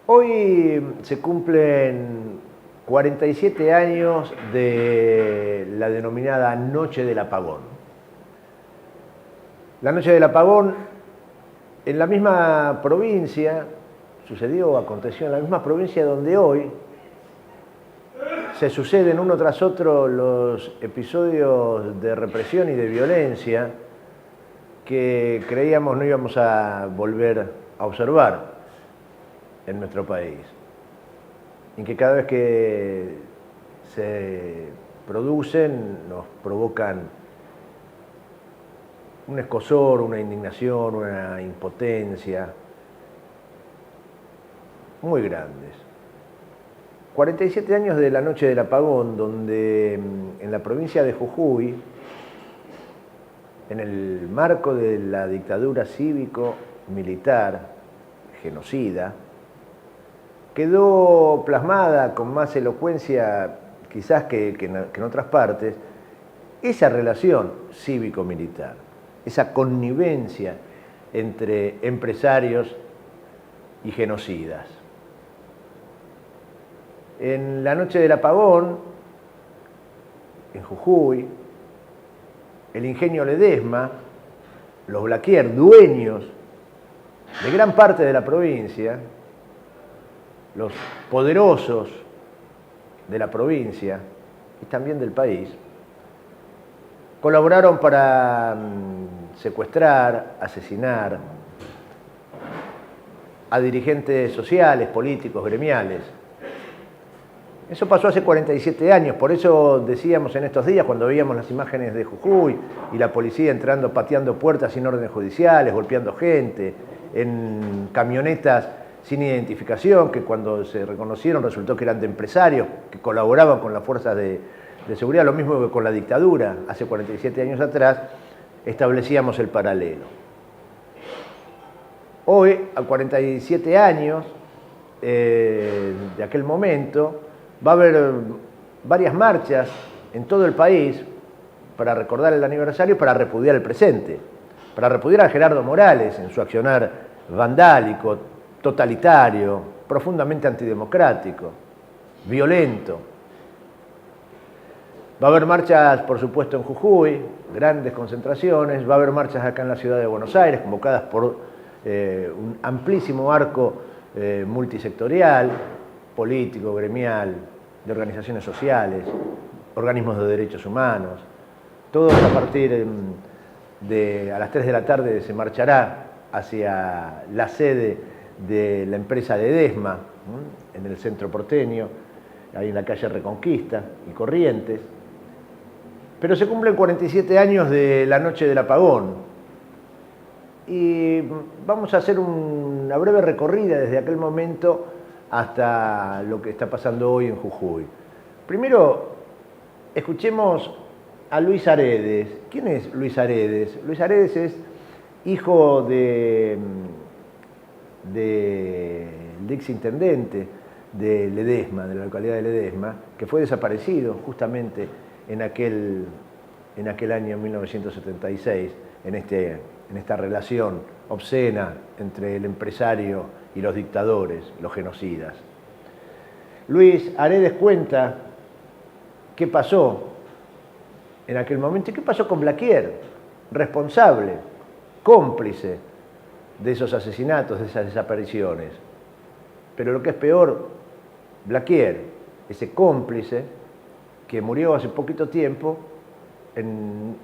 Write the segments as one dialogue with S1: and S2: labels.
S1: Hoy se cumplen 47 años de la denominada Noche del Apagón. La Noche del Apagón, en la misma provincia, aconteció en la misma provincia donde hoy se suceden uno tras otro los episodios de represión y de violencia que creíamos no íbamos a volver a observar en nuestro país, en que cada vez que se producen nos provocan un escozor, una indignación, una impotencia muy grandes. 47 años de la Noche del Apagón, donde en la provincia de Jujuy, en el marco de la dictadura cívico-militar genocida, quedó plasmada con más elocuencia quizás que en otras partes esa relación cívico-militar, esa connivencia entre empresarios y genocidas. En la Noche del Apagón, en Jujuy, el ingenio Ledesma, los Blaquier, dueños de gran parte de la provincia, los poderosos de la provincia y también del país, colaboraron para secuestrar, asesinar a dirigentes sociales, políticos, gremiales. Eso pasó hace 47 años, por eso decíamos en estos días, cuando veíamos las imágenes de Jujuy y la policía entrando, pateando puertas sin órdenes judiciales, golpeando gente, en camionetas sin identificación, que cuando se reconocieron resultó que eran de empresarios que colaboraban con las fuerzas de seguridad, lo mismo que con la dictadura. Hace 47 años atrás establecíamos el paralelo. Hoy, a 47 años de aquel momento, va a haber varias marchas en todo el país para recordar el aniversario y para repudiar el presente, para repudiar a Gerardo Morales en su accionar vandálico, totalitario, profundamente antidemocrático, violento. Va a haber marchas, por supuesto, en Jujuy, grandes concentraciones, va a haber marchas acá en la ciudad de Buenos Aires, convocadas por un amplísimo arco multisectorial, político, gremial, de organizaciones sociales, organismos de derechos humanos. Todos a partir a las 3 de la tarde se marchará hacia la sede de la empresa Ledesma, en el centro porteño, ahí en la calle Reconquista y Corrientes. Pero se cumplen 47 años de la Noche del Apagón y vamos a hacer una breve recorrida desde aquel momento hasta lo que está pasando hoy en Jujuy. Primero, escuchemos a Luis Aredes. ¿Quién es Luis Aredes? Luis Aredes es hijo del exintendente de Ledesma, de la localidad de Ledesma, que fue desaparecido justamente en aquel año 1976, en esta relación obscena entre el empresario y los dictadores, los genocidas. Luis Aredes cuenta qué pasó en aquel momento y qué pasó con Blaquier, responsable, cómplice de esos asesinatos, de esas desapariciones. Pero lo que es peor, Blaquier, ese cómplice que murió hace poquito tiempo en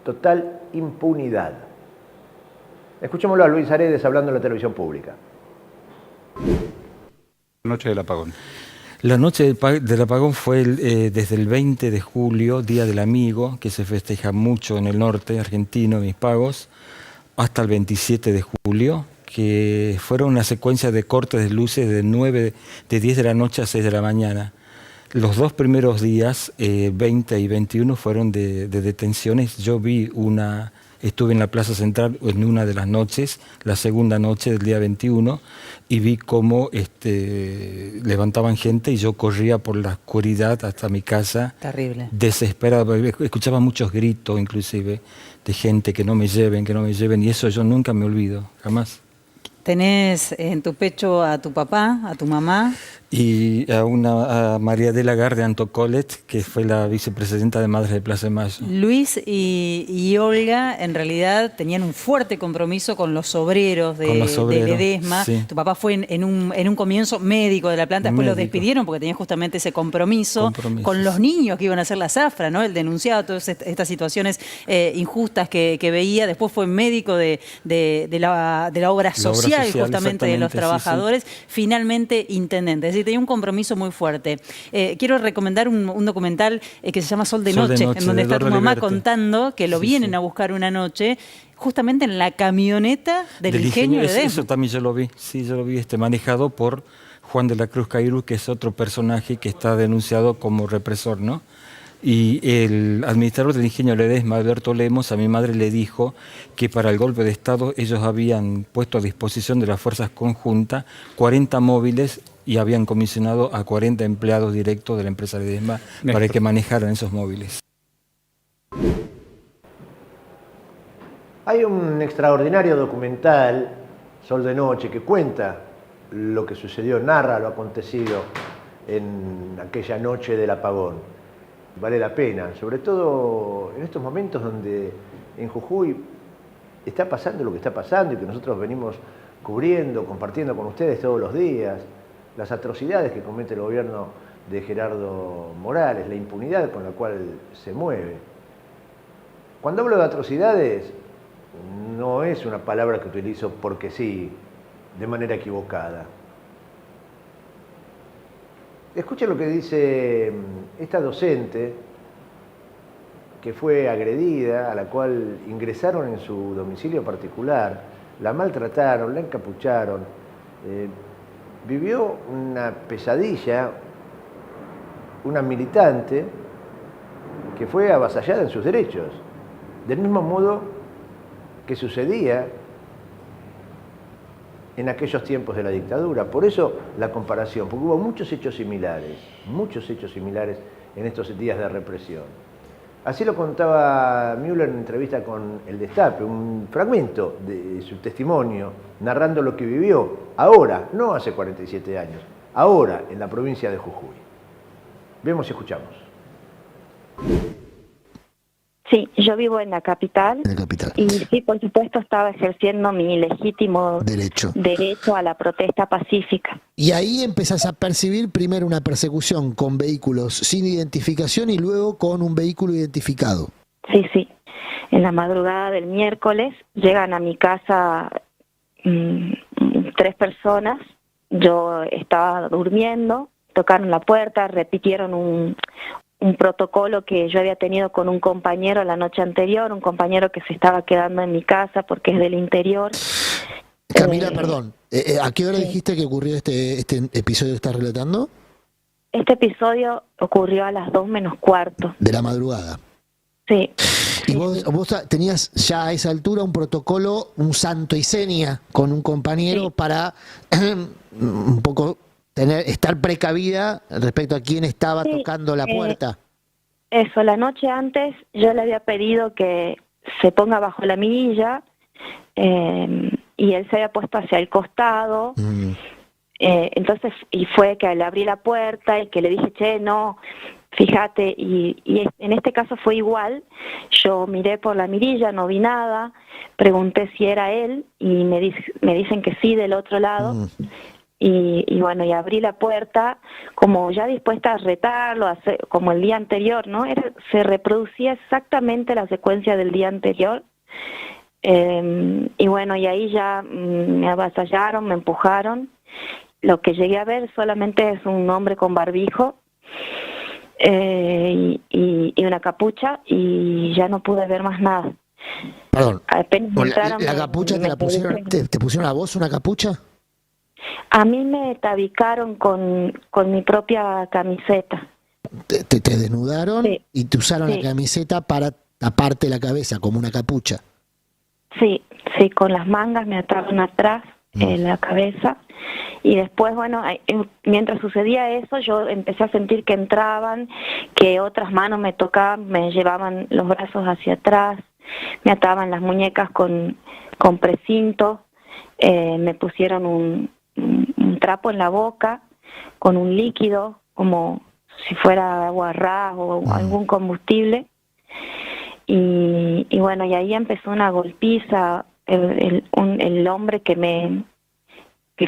S1: total impunidad. Escuchémoslo a Luis Aredes hablando en la televisión pública.
S2: La Noche del Apagón.
S3: La Noche del Apagón fue desde el 20 de julio, Día del Amigo, que se festeja mucho en el norte argentino, en Mis Pagos, hasta el 27 de julio, que fueron una secuencia de cortes de luces de 10 de la noche a 6 de la mañana. Los dos primeros días, 20 y 21, fueron de detenciones. Yo estuve en la Plaza Central en una de las noches, la segunda noche del día 21, y vi cómo levantaban gente y yo corría por la oscuridad hasta mi casa.
S4: Terrible.
S3: Desesperado, escuchaba muchos gritos inclusive de gente que no me lleven, y eso yo nunca me olvido, jamás.
S2: tenés en tu pecho a tu papá, a tu mamá.
S3: Y a María de la Garde Antocolet, que fue la vicepresidenta de Madres de Plaza de Mayo.
S2: Luis y Olga en realidad tenían un fuerte compromiso con los obreros de Ledesma.
S3: Sí.
S2: Tu papá fue en un comienzo médico de la planta, después lo
S3: Médico.
S2: despidieron porque tenía justamente ese compromiso con los niños que iban a hacer la zafra, ¿no? Él denunciaba todas estas situaciones injustas que veía. Después fue médico de la obra social, justamente de los trabajadores. Sí, sí. Finalmente intendente. Es decir, tenía un compromiso muy fuerte. Quiero recomendar un documental que se llama Sol de Noche, en donde está tu mamá contando que lo vienen a buscar una noche, justamente en la camioneta del ingenio Ledesma.
S3: Eso también yo lo vi, sí, yo lo vi, manejado por Juan de la Cruz Cairú, que es otro personaje que está denunciado como represor, ¿no? Y el administrador del ingenio Ledesma, Alberto Lemos, a mi madre le dijo que para el golpe de Estado ellos habían puesto a disposición de las fuerzas conjuntas 40 móviles y habían comisionado a 40 empleados directos de la empresa Ledesma para que manejaran esos móviles.
S1: Hay un extraordinario documental, Sol de Noche, que cuenta lo que sucedió, narra lo acontecido en aquella noche del apagón. Vale la pena, sobre todo en estos momentos donde en Jujuy está pasando lo que está pasando y que nosotros venimos cubriendo, compartiendo con ustedes todos los días, las atrocidades que comete el gobierno de Gerardo Morales, la impunidad con la cual se mueve. Cuando hablo de atrocidades, no es una palabra que utilizo porque sí, de manera equivocada. Escuchen lo que dice esta docente que fue agredida, a la cual ingresaron en su domicilio particular, la maltrataron, la encapucharon, vivió una pesadilla, una militante que fue avasallada en sus derechos, del mismo modo que sucedía en aquellos tiempos de la dictadura. Por eso la comparación, porque hubo muchos hechos similares en estos días de represión. Así lo contaba Müller en entrevista con El Destape, un fragmento de su testimonio, narrando lo que vivió ahora, no hace 47 años, ahora en la provincia de Jujuy. Vemos y escuchamos.
S4: Sí, yo vivo en la capital.
S5: En la capital.
S4: Y sí, por supuesto, estaba ejerciendo mi legítimo derecho a la protesta pacífica.
S5: Y ahí empezás a percibir primero una persecución con vehículos sin identificación y luego con un vehículo identificado.
S4: Sí, sí. En la madrugada del miércoles llegan a mi casa 3 personas. Yo estaba durmiendo, tocaron la puerta, repitieron un protocolo que yo había tenido con un compañero la noche anterior, un compañero que se estaba quedando en mi casa porque es del interior.
S5: Camila, perdón, ¿a qué hora dijiste que ocurrió este episodio que estás relatando?
S4: Este episodio ocurrió a las 2 menos cuarto.
S5: De la madrugada.
S4: Sí.
S5: ¿Y vos tenías ya a esa altura un protocolo, un santo y seña con un compañero para un poco estar precavida respecto a quién estaba tocando la puerta?
S4: Eso, la noche antes yo le había pedido que se ponga bajo la mirilla y él se había puesto hacia el costado. Entonces, y fue que le abrí la puerta y que le dije, che, no, fíjate, y en este caso fue igual. Yo miré por la mirilla, no vi nada, pregunté si era él y me dicen que sí del otro lado. Y bueno, y abrí la puerta como ya dispuesta a retarlo, como el día anterior, ¿no? Se reproducía exactamente la secuencia del día anterior. Y bueno, y ahí ya me avasallaron, me empujaron. Lo que llegué a ver solamente es un hombre con barbijo y una capucha, y ya no pude ver más nada.
S5: Perdón,
S4: entraron,
S5: ¿la capucha te pusieron a vos una capucha?
S4: A mí me tabicaron con mi propia camiseta.
S5: Te desnudaron y te usaron la camiseta para taparte la cabeza como una capucha.
S4: Sí, con las mangas me ataron atrás en la cabeza. Y después, bueno, mientras sucedía eso, yo empecé a sentir que entraban, que otras manos me tocaban, me llevaban los brazos hacia atrás, me ataban las muñecas con precinto. me pusieron un trapo en la boca con un líquido, como si fuera agua ras o algún combustible. Y bueno, y ahí empezó una golpiza. El hombre que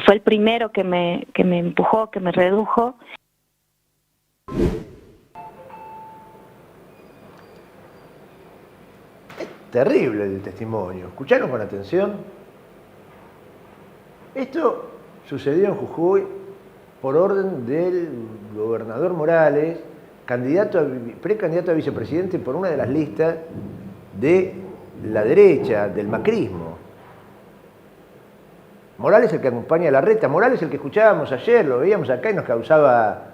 S4: fue el primero que me empujó, que me redujo.
S1: Terrible el testimonio. ¿Escucharon con atención? Esto sucedió en Jujuy por orden del gobernador Morales, precandidato a vicepresidente por una de las listas de la derecha, del macrismo. Morales es el que acompaña a Larreta, Morales es el que escuchábamos ayer, lo veíamos acá y nos causaba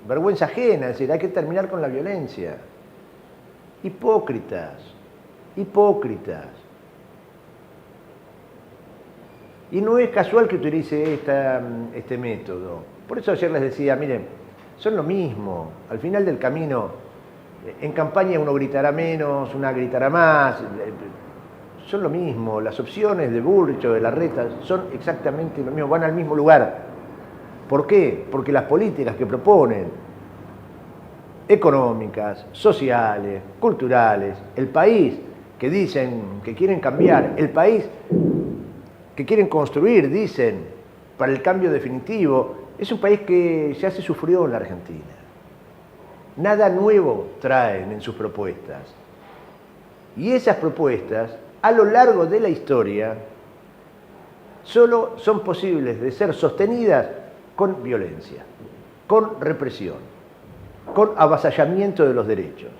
S1: vergüenza ajena, es decir, hay que terminar con la violencia. Hipócritas, hipócritas. Y no es casual que utilice este método. Por eso ayer les decía, miren, son lo mismo. Al final del camino, en campaña uno gritará menos, una gritará más. Son lo mismo. Las opciones de Bullrich o de Larreta son exactamente lo mismo, van al mismo lugar. ¿Por qué? Porque las políticas que proponen, económicas, sociales, culturales, el país que dicen que quieren cambiar, el país que quieren construir, dicen, para el cambio definitivo, es un país que ya se sufrió en la Argentina. Nada nuevo traen en sus propuestas. Y esas propuestas, a lo largo de la historia, solo son posibles de ser sostenidas con violencia, con represión, con avasallamiento de los derechos.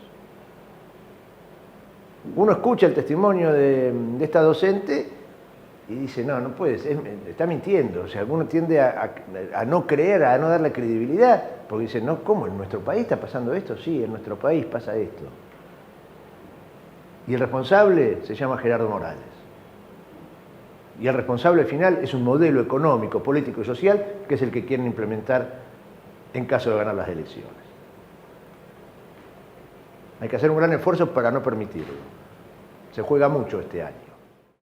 S1: Uno escucha el testimonio de esta docente y dice, no, no puede ser, está mintiendo. O sea, uno tiende a no creer, a no darle credibilidad, porque dice, no, ¿cómo? ¿En nuestro país está pasando esto? Sí, en nuestro país pasa esto. Y el responsable se llama Gerardo Morales. Y el responsable final es un modelo económico, político y social que es el que quieren implementar en caso de ganar las elecciones. Hay que hacer un gran esfuerzo para no permitirlo. Se juega mucho este año.